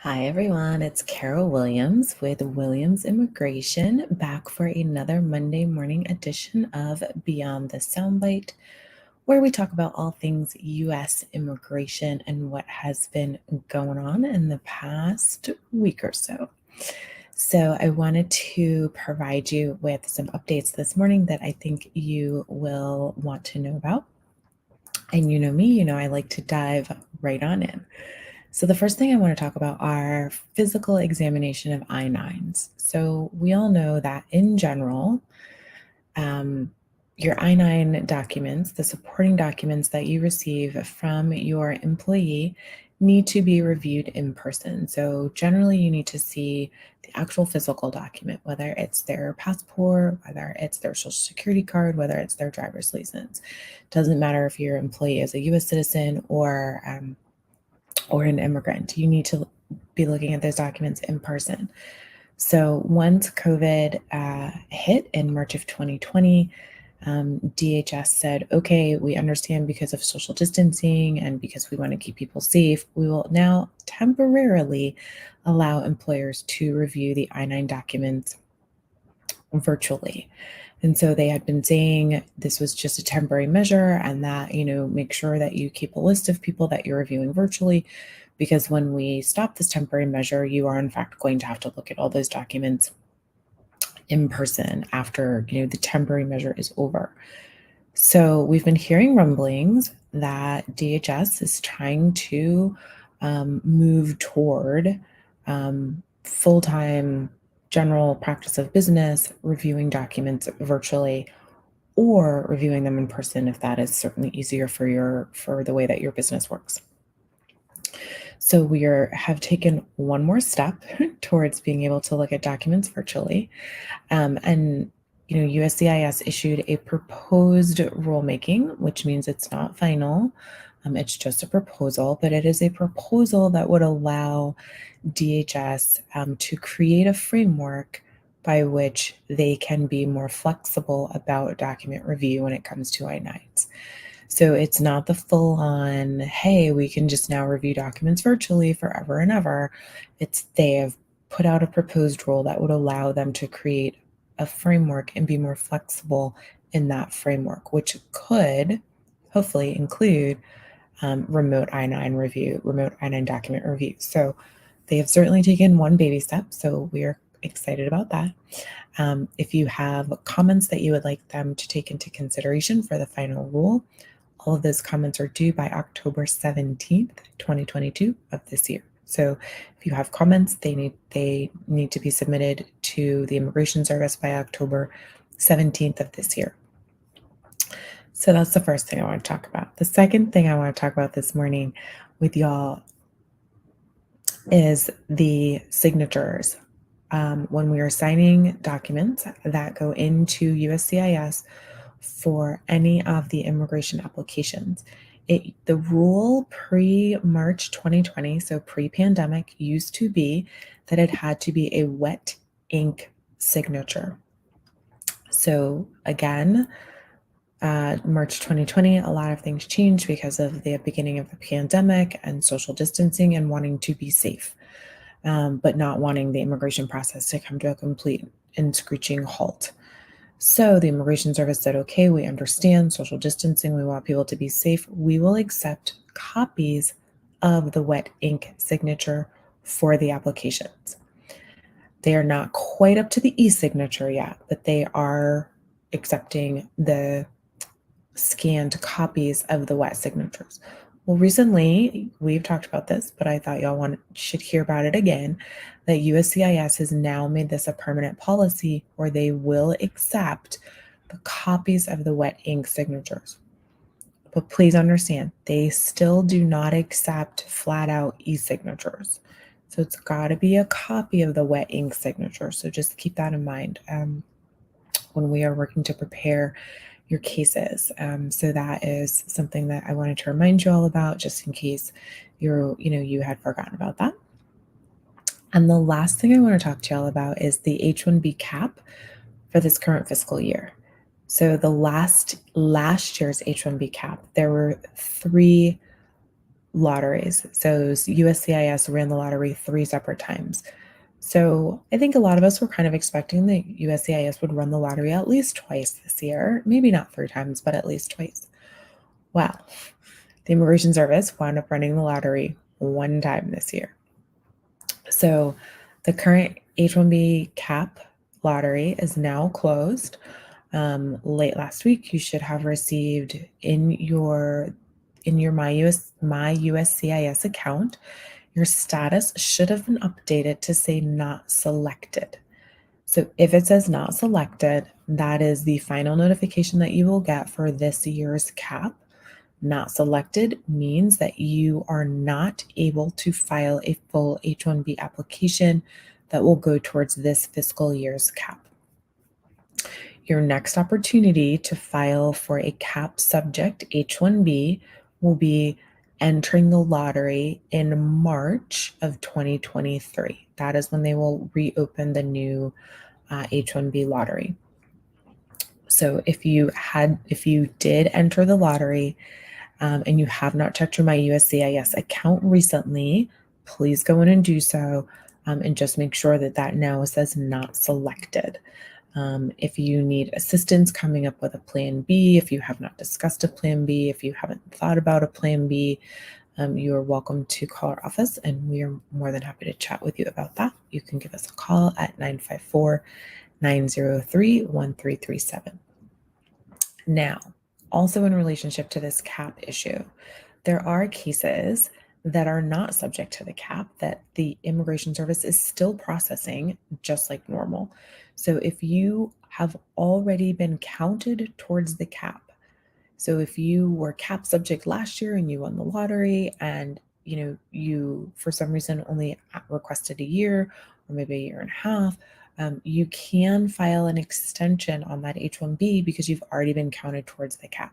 Hi, everyone. It's Carol Williams with Williams Immigration, back for another Monday morning edition of Beyond the Soundbite, where we talk about all things U.S. immigration and what has been going on in the past week or so. So, I wanted to provide you with some updates this morning that I think you will want to know about. And you know me, I like to dive right on in. So, the first thing I want to talk about are physical examination of I-9s. So, we all know that in general, um, your I-9 documents, the supporting documents that you receive from your employee, need to be reviewed in person. So, generally, you need to see the actual physical document, whether it's their passport, whether it's their social security card, whether it's their driver's license. Doesn't matter if your employee is a US citizen or an immigrant. You need to be looking at those documents in person. So once COVID hit in March of 2020, DHS said, okay, we understand because of social distancing and because we want to keep people safe, we will now temporarily allow employers to review the I-9 documents virtually. And so they had been saying this was just a temporary measure and that, make sure that you keep a list of people that you're reviewing virtually, because when we stop this temporary measure, you are in fact going to have to look at all those documents in person after, the temporary measure is over. So we've been hearing rumblings that DHS is trying to move toward full-time general practice of business, reviewing documents virtually or reviewing them in person if that is certainly easier for the way that your business works. So we have taken one more step towards being able to look at documents virtually. And USCIS issued a proposed rulemaking, which means it's not final. It's just a proposal, but it is a proposal that would allow DHS to create a framework by which they can be more flexible about document review when it comes to I-9s. So it's not the full on, hey, we can just now review documents virtually forever and ever. They have put out a proposed rule that would allow them to create a framework and be more flexible in that framework, which could hopefully include remote I-9 document review. So they have certainly taken one baby step. So we are excited about that. If you have comments that you would like them to take into consideration for the final rule, all of those comments are due by October 17th, 2022 of this year. So if you have comments, they need to be submitted to the Immigration Service by October 17th of this year. So that's the first thing I want to talk about. The second thing I want to talk about this morning with y'all is the signatures. When we are signing documents that go into USCIS for any of the immigration applications, the rule pre-March 2020, so pre-pandemic, used to be that it had to be a wet ink signature. So again, March 2020, a lot of things changed because of the beginning of the pandemic and social distancing and wanting to be safe, but not wanting the immigration process to come to a complete and screeching halt. So the Immigration Service said, okay, we understand social distancing. We want people to be safe. We will accept copies of the wet ink signature for the applications. They are not quite up to the e-signature yet, but they are accepting the scanned copies of the wet signatures. Well, recently, we've talked about this, but I thought y'all should hear about it again, that USCIS has now made this a permanent policy where they will accept the copies of the wet ink signatures. But please understand, they still do not accept flat out e-signatures. So it's got to be a copy of the wet ink signature. So just keep that in mind when we are working to prepare your cases. So that is something that I wanted to remind you all about, just in case you had forgotten about that. And the last thing I want to talk to y'all about is the H-1B cap for this current fiscal year. So the last year's H-1B cap, there were three lotteries. So USCIS ran the lottery 3 separate times. So I think a lot of us were kind of expecting that USCIS would run the lottery at least twice this year. Maybe not 3 times, but at least twice. Well, the Immigration Service wound up running the lottery 1 time this year. So the current H-1B cap lottery is now closed. Late last week, you should have received in your My USCIS account, your status should have been updated to say not selected. So if it says not selected, that is the final notification that you will get for this year's cap. Not selected means that you are not able to file a full H-1B application that will go towards this fiscal year's cap. Your next opportunity to file for a cap subject H-1B will be entering the lottery in March of 2023. That is when they will reopen the new H-1B lottery. So if you did enter the lottery and you have not checked your My USCIS account recently, please go in and do so, and just make sure that now says not selected. If you need assistance coming up with a plan B, if you have not discussed a plan B, if you haven't thought about a plan B, you are welcome to call our office, and we are more than happy to chat with you about that. You can give us a call at 954-903-1337. Now, also in relationship to this cap issue, there are cases that are not subject to the cap that the Immigration Service is still processing just like normal. So if you have already been counted towards the cap, so if you were cap subject last year and you won the lottery and you for some reason only requested a year or maybe a year and a half, you can file an extension on that H-1B because you've already been counted towards the cap.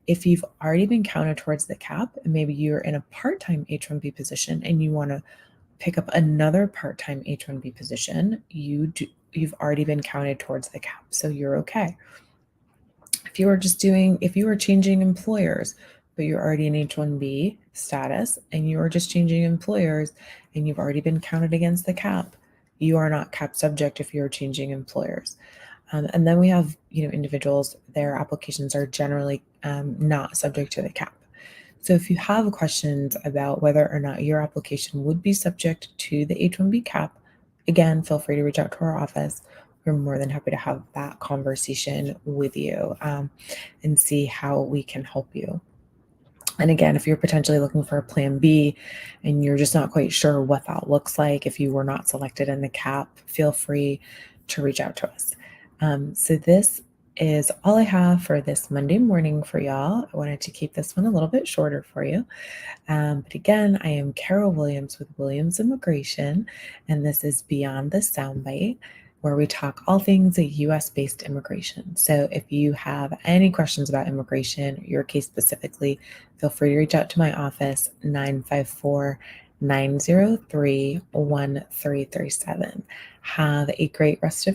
If you've already been counted towards the cap, and maybe you're in a part-time H-1B position and you want to pick up another part-time H-1B position, you've already been counted towards the cap, so you're okay. If you are changing employers, but you're already in H-1B status and you are just changing employers and you've already been counted against the cap, you are not cap subject if you're changing employers. And then we have, individuals, their applications are generally not subject to the cap. So if you have questions about whether or not your application would be subject to the H-1B cap, again, feel free to reach out to our office. We're more than happy to have that conversation with you and see how we can help you. And again, if you're potentially looking for a plan B and you're just not quite sure what that looks like, if you were not selected in the cap, feel free to reach out to us. So this is all I have for this Monday morning for y'all. I wanted to keep this one a little bit shorter for you. But again, I am Carol Williams with Williams Immigration, and this is Beyond the Soundbite, where we talk all things U.S.-based immigration. So if you have any questions about immigration, your case specifically, feel free to reach out to my office, 954-903-1337. Have a great rest of your